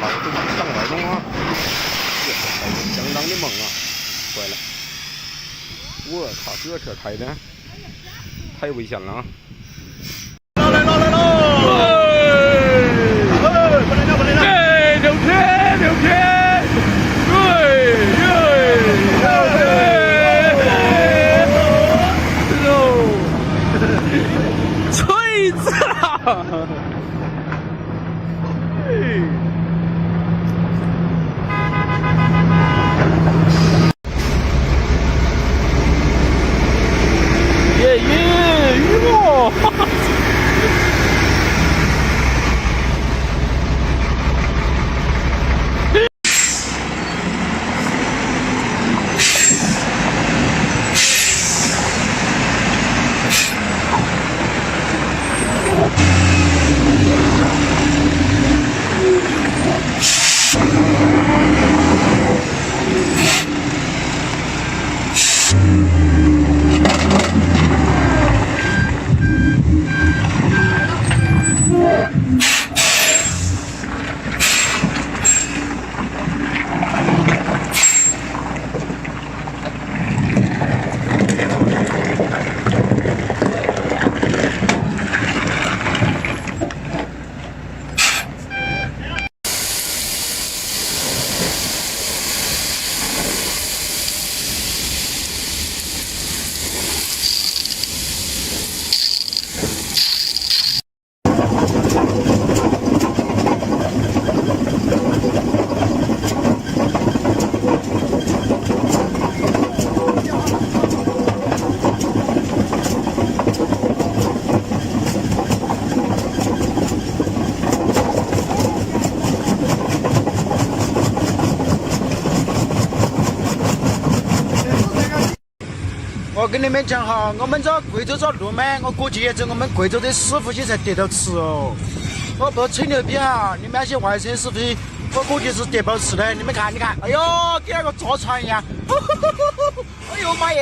老子上来中啊！相当的猛啊！坏了！我靠，这车开的太危险了啊！来喽！不能掉！六天！锤子啦！我跟你们讲哈，我们这贵州这路嘛，我估计也只我们贵州的师傅些才得到吃哦。我不吹牛逼哈，你们那些外省师傅，我估计是得不到吃的。你们看，哎呦，跟那个坐船一样，哎呦妈耶！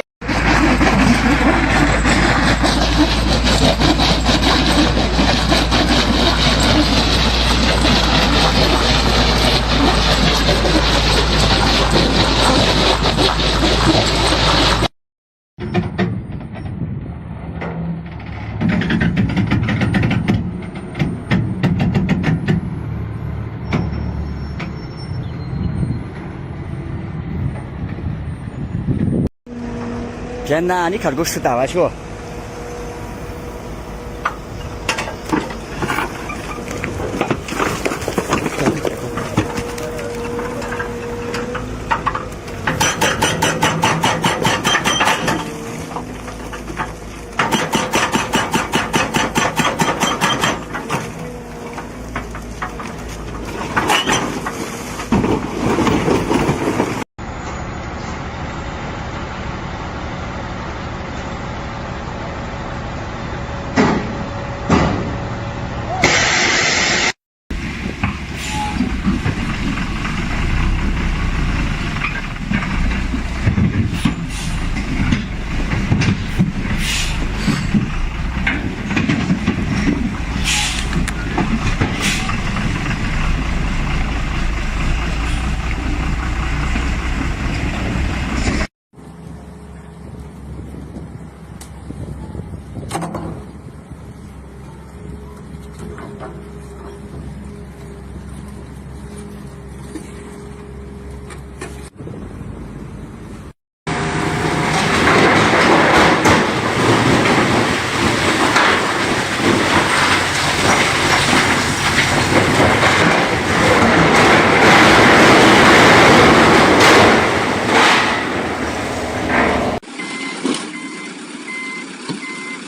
天哪，你看这个石大弯球。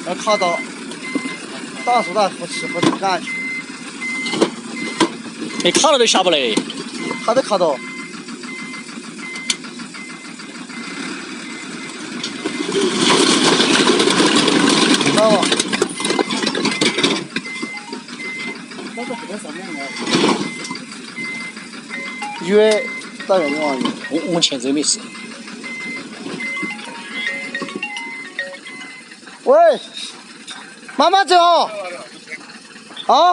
要卡到，打速打不吃感觉。没卡了都下不来。他都卡到。知道吗？那个不在上面呢。约打远点玩我们前这没事。喂，慢慢走啊！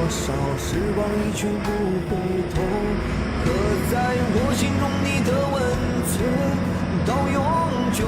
少时光一去不回头，刻在我心中你的温存到永久。